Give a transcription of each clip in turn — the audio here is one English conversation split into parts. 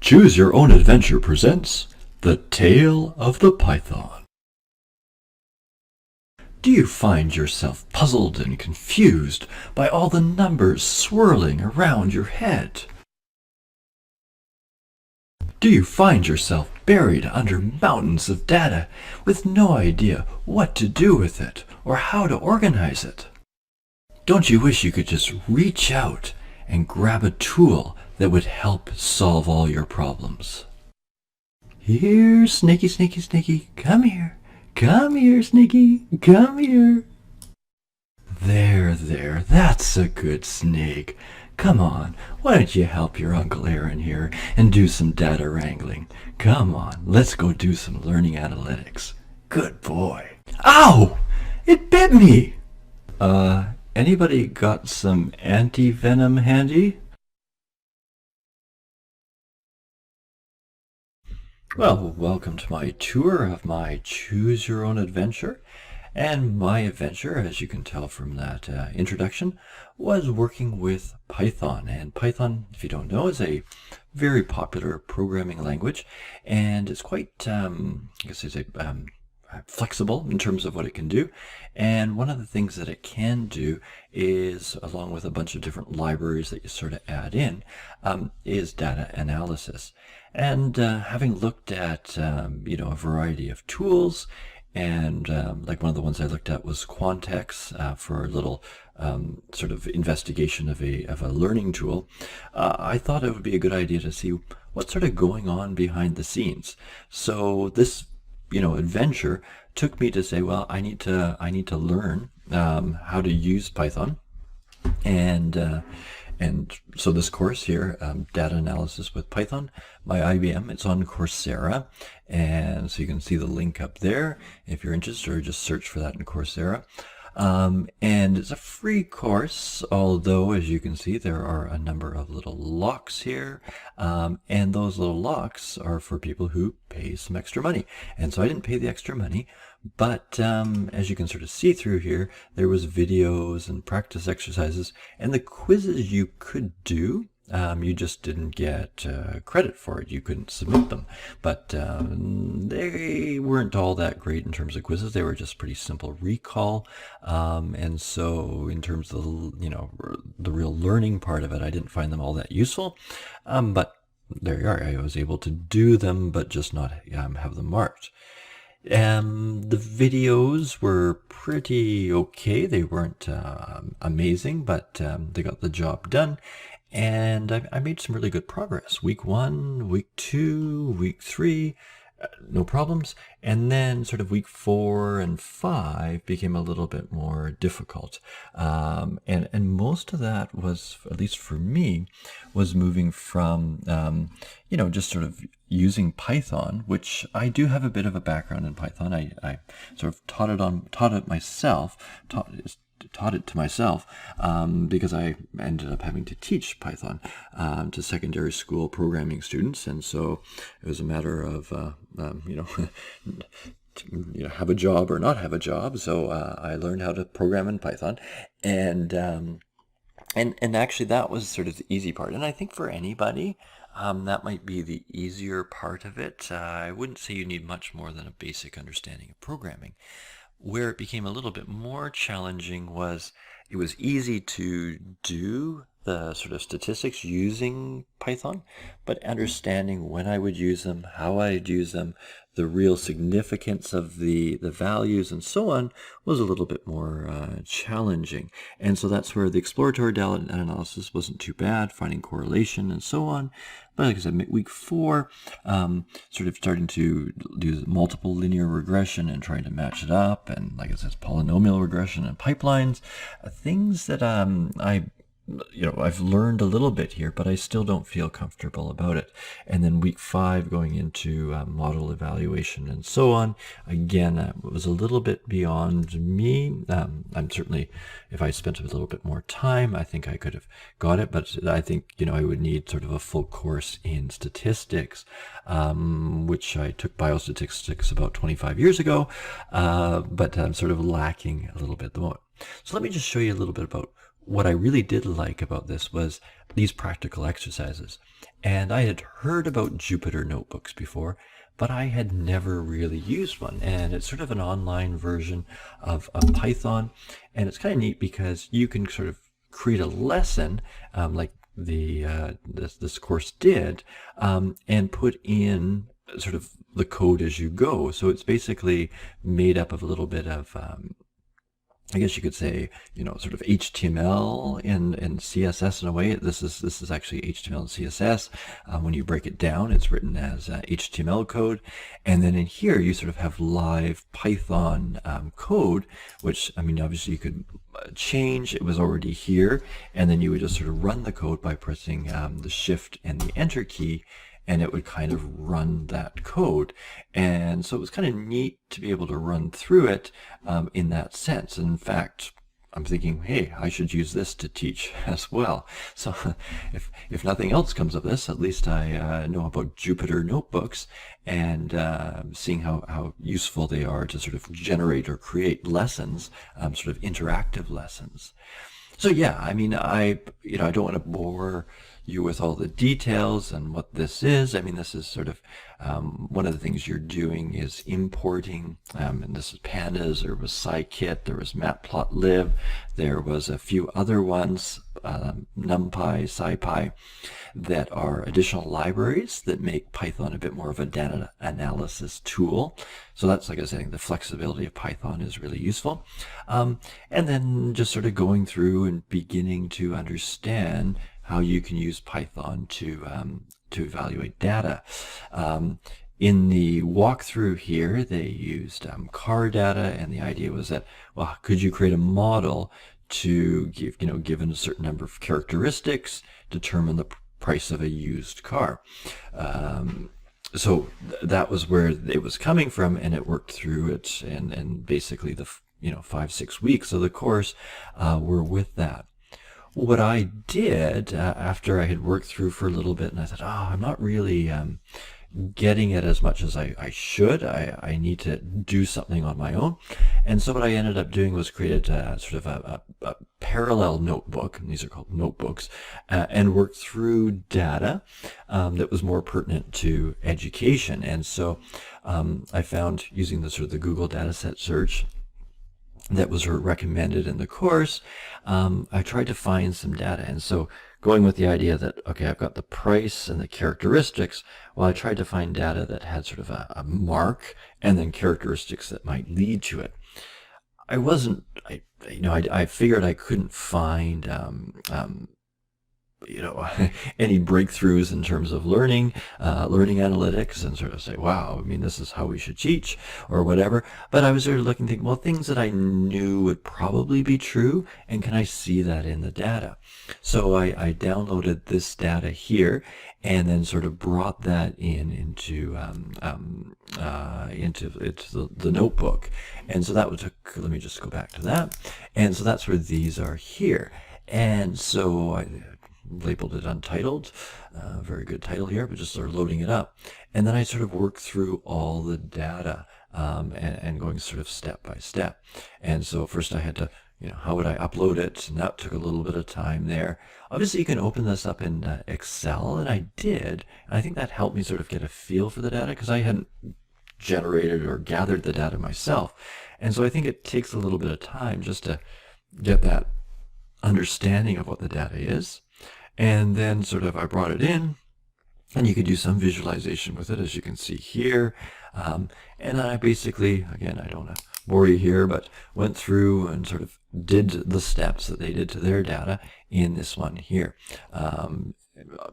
Choose Your Own Adventure presents The Tale of the Python. Do you find yourself puzzled and confused by all the numbers swirling around your head? Do you find yourself buried under mountains of data with no idea what to do with it or how to organize it? Don't you wish you could just reach out and grab a tool that would help solve all your problems? Here, Snaky, Snaky, Snaky, come here. Come here, Snaky, come here. There, that's a good snake. Come on, why don't you help your Uncle Aaron here and do some data wrangling? Come on, let's go do some learning analytics. Good boy. Ow! It bit me! Anybody got some anti-venom handy? Well, welcome to my tour of my Choose Your Own Adventure. And my adventure, as you can tell from that introduction, was working with Python. And Python, if you don't know, is a very popular programming language. And it's quite, flexible in terms of what it can do. And one of the things that it can do is, along with a bunch of different libraries that you sort of add in, is data analysis. And having looked at a variety of tools, and like one of the ones I looked at was Quantex for a little sort of investigation of a learning tool, I thought it would be a good idea to see what's sort of going on behind the scenes. So this adventure took me to say, well, I need to learn how to use Python, and so this course here, data analysis with Python by IBM, it's on Coursera, and so you can see the link up there if you're interested, or just search for that in Coursera. And it's a free course, although as you can see there are a number of little locks here, and those little locks are for people who pay some extra money. And so I didn't pay the extra money, but as you can sort of see through here, there was videos and practice exercises, and the quizzes you could do. You just didn't get credit for it. You couldn't submit them. But they weren't all that great in terms of quizzes. They were just pretty simple recall. And so in terms of the real learning part of it, I didn't find them all that useful. But there you are. I was able to do them, but just not have them marked. The videos were pretty okay. They weren't amazing, but they got the job done. And I made some really good progress. Week 1, week 2, week 3, no problems. And then sort of week 4 and 5 became a little bit more difficult. And most of that was, at least for me, was moving from, just sort of using Python, which I do have a bit of a background in Python. I sort of taught it to myself because I ended up having to teach Python to secondary school programming students, and so it was a matter of have a job or not have a job. So I learned how to program in Python, and actually that was sort of the easy part. And I think for anybody that might be the easier part of it. I wouldn't say you need much more than a basic understanding of programming. Where it became a little bit more challenging was it was easy to do the sort of statistics using Python, but understanding when I would use them, how I'd use them, the real significance of the values and so on was a little bit more challenging. And so that's where the exploratory data analysis wasn't too bad, finding correlation and so on. But like I said, week 4, sort of starting to do multiple linear regression and trying to match it up, and like I said, polynomial regression and pipelines, things that I've learned a little bit here, but I still don't feel comfortable about it. And then week 5 going into model evaluation and so on. Again, it was a little bit beyond me. I'm certainly, if I spent a little bit more time, I think I could have got it, but I think, I would need sort of a full course in statistics, which I took biostatistics about 25 years ago, but I'm sort of lacking a little bit at the moment. So let me just show you a little bit about what I really did like about this was these practical exercises. And I had heard about Jupyter notebooks before, but I had never really used one. And it's sort of an online version of Python. And it's kind of neat because you can sort of create a lesson, like this course did, and put in sort of the code as you go. So it's basically made up of a little bit of I guess you could say, sort of HTML and CSS in a way. This is actually HTML and CSS. When you break it down, it's written as HTML code. And then in here, you sort of have live Python code, which, I mean, obviously you could change. It was already here. And then you would just sort of run the code by pressing the Shift and the Enter key, and it would kind of run that code. And so it was kind of neat to be able to run through it in that sense. And in fact, I'm thinking, hey, I should use this to teach as well. So if nothing else comes of this, at least I know about Jupyter notebooks and seeing how useful they are to sort of generate or create lessons, sort of interactive lessons. So yeah, I mean, I don't want to bore you with all the details and what this is. I mean, this is sort of one of the things you're doing is importing, and this is pandas, there was scikit, there was matplotlib, there was a few other ones, numpy, scipy, that are additional libraries that make Python a bit more of a data analysis tool. So that's, like I was saying, the flexibility of Python is really useful. And then just sort of going through and beginning to understand how you can use Python to evaluate data. In the walkthrough here, they used car data, and the idea was that, well, could you create a model to give, given a certain number of characteristics, determine the price of a used car? So that was where it was coming from, and it worked through it, and basically the 5-6 weeks of the course were with that. What I did after I had worked through for a little bit, and I thought, I'm not really getting it as much as I should. I need to do something on my own. And so what I ended up doing was created sort of a parallel notebook, and these are called notebooks, and worked through data that was more pertinent to education. And so I found, using the sort of the Google dataset search that was recommended in the course, I tried to find some data. And so going with the idea that, okay, I've got the price and the characteristics, well, I tried to find data that had sort of a mark and then characteristics that might lead to it. I figured I couldn't find any breakthroughs in terms of learning analytics, and sort of say, wow, I mean, this is how we should teach or whatever. But I was sort of looking, thinking, well, things that I knew would probably be true, and can I see that in the data? So I downloaded this data here, and then sort of brought that into the notebook. And so that took, let me just go back to that. And so that's where these are here. And so I labeled it untitled, very good title here, but just sort of loading it up. And then I sort of worked through all the data and going sort of step by step. And so first I had to, how would I upload it? And that took a little bit of time there. Obviously you can open this up in Excel, and I did. And I think that helped me sort of get a feel for the data, because I hadn't generated or gathered the data myself. And so I think it takes a little bit of time just to get that understanding of what the data is. And then sort of I brought it in, and you could do some visualization with it, as you can see here. And then I basically, again, I don't want to bore you here, but went through and sort of did the steps that they did to their data in this one here.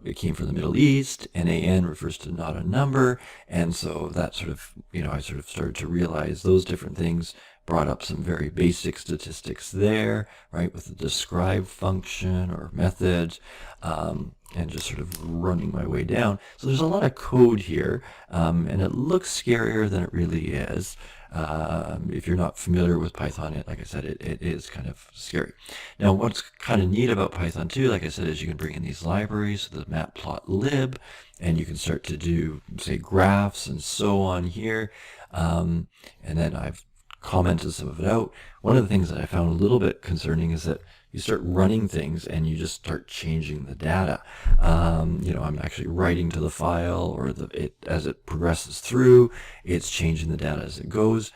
It came from the Middle East. NaN refers to not a number. And so that sort of, I sort of started to realize those different things, brought up some very basic statistics there, right, with the describe function or method, and just sort of running my way down. So there's a lot of code here, and it looks scarier than it really is. If you're not familiar with Python, like I said, it is kind of scary. Now, what's kind of neat about Python too, like I said, is you can bring in these libraries, the matplotlib, and you can start to do, say, graphs and so on here. And then I've commented some of it out. One of the things that I found a little bit concerning is that you start running things and you just start changing the data. I'm actually writing to the file, or as it progresses through, it's changing the data as it goes.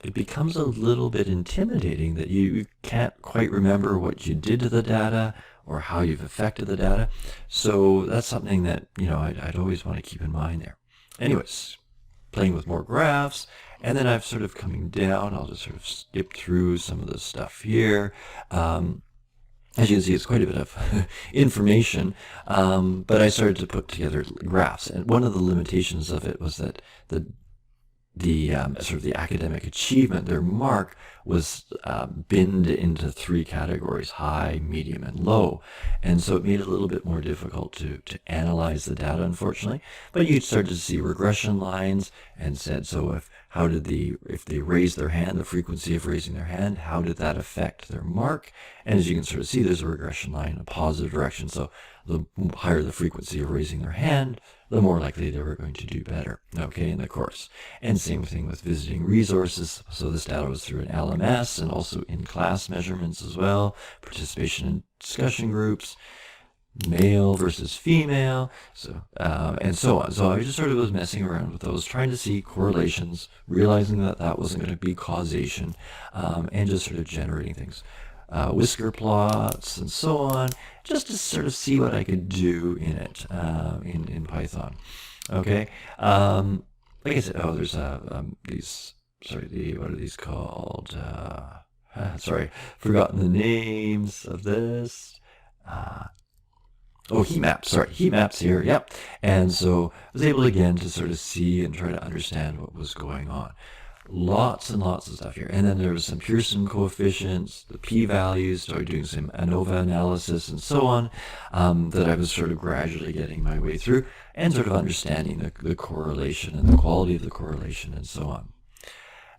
It becomes a little bit intimidating that you can't quite remember what you did to the data or how you've affected the data. So that's something that, I'd always want to keep in mind there. Anyways, playing with more graphs, and then I've sort of coming down, I'll just sort of skip through some of the stuff here. As you can see, it's quite a bit of information, but I started to put together graphs, and one of the limitations of it was that the sort of the academic achievement, their mark, was binned into 3 categories: high, medium, and low. And so it made it a little bit more difficult to analyze the data, unfortunately. But you started to see regression lines and said, so if they raised their hand, the frequency of raising their hand, how did that affect their mark? And as you can sort of see, there's a regression line in a positive direction. So the higher the frequency of raising their hand, the more likely they were going to do better, in the course. And same thing with visiting resources. So this data was through an LMS and also in-class measurements as well, participation in discussion groups, male versus female, and so on. So I just sort of was messing around with those, trying to see correlations, realizing that that wasn't going to be causation, and just sort of generating things. Whisker plots and so on, just to sort of see what I could do in it, in Python. Okay. Like I said, there's what are these called? Forgotten the names of this. Heat maps. Heat maps here. Yep. And so I was able again to sort of see and try to understand what was going on. Lots and lots of stuff here. And then there was some Pearson coefficients, the p-values, started doing some ANOVA analysis and so on, that I was sort of gradually getting my way through and sort of understanding the correlation and the quality of the correlation and so on.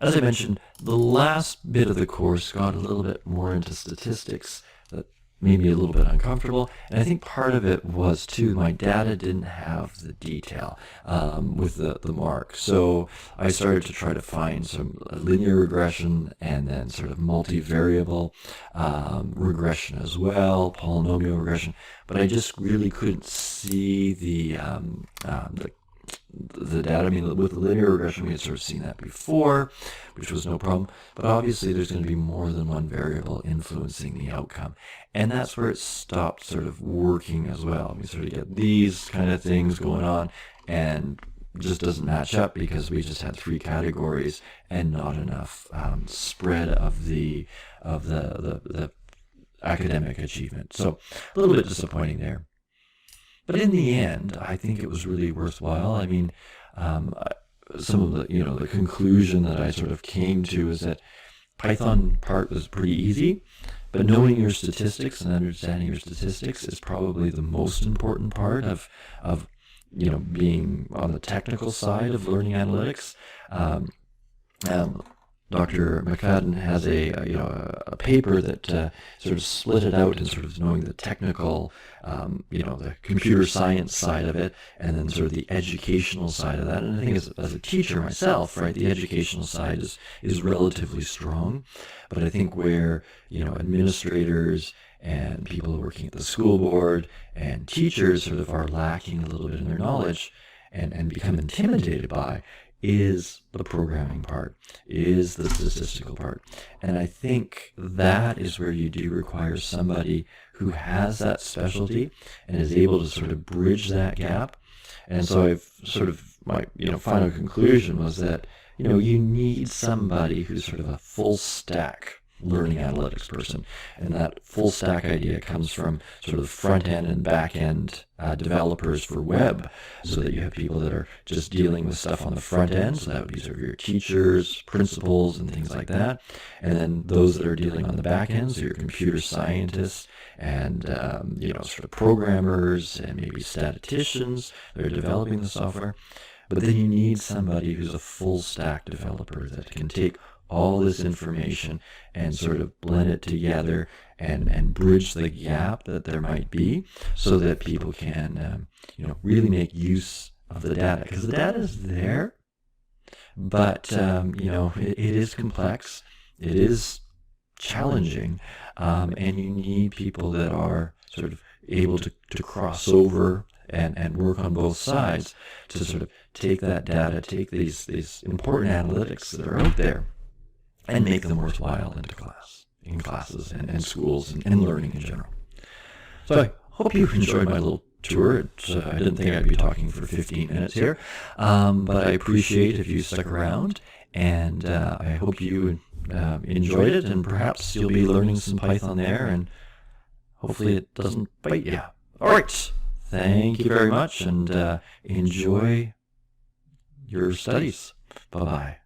As I mentioned, the last bit of the course got a little bit more into statistics that made me a little bit uncomfortable, and I think part of it was too, my data didn't have the detail with the mark. So I started to try to find some linear regression and then sort of multivariable regression as well, polynomial regression, but I just really couldn't see the data. I mean, with the linear regression, we had sort of seen that before, which was no problem. But obviously, there's going to be more than one variable influencing the outcome. And that's where it stopped sort of working as well. We sort of get these kind of things going on, and just doesn't match up because we just had 3 categories and not enough spread of the academic achievement. So a little bit disappointing there. But in the end, I think it was really worthwhile. I mean, some of the conclusion that I sort of came to is that Python part was pretty easy, but knowing your statistics and understanding your statistics is probably the most important part of being on the technical side of learning analytics. Dr. McFadden has a paper that sort of split it out and sort of knowing the technical, the computer science side of it, and then sort of the educational side of that. And I think as a teacher myself, right, the educational side is relatively strong, but I think where administrators and people working at the school board and teachers sort of are lacking a little bit in their knowledge and become intimidated by is the programming part, is the statistical part. And I think that is where you do require somebody who has that specialty and is able to sort of bridge that gap. And so I've sort of, my final conclusion was that, you need somebody who's sort of a full stack learning analytics person. And that full stack idea comes from sort of the front end and back end developers for web, so that you have people that are just dealing with stuff on the front end. So that would be sort of your teachers, principals, and things like that. And then those that are dealing on the back end, so your computer scientists and sort of programmers and maybe statisticians that are developing the software. But then you need somebody who's a full stack developer that can take all this information and sort of blend it together and bridge the gap that there might be, so that people can really make use of the data, because the data is there, But, it is complex. It is challenging. And you need people that are sort of able to cross over and work on both sides to sort of take that data, take these important analytics that are out there and make them worthwhile in classes and schools and learning in general. So I hope you enjoyed my little tour. I didn't think I'd be talking for 15 minutes here, but I appreciate if you stuck around, and I hope you enjoyed it, and perhaps you'll be learning some Python there, and hopefully it doesn't bite you. All right. Thank you very much, and enjoy your studies. Bye-bye.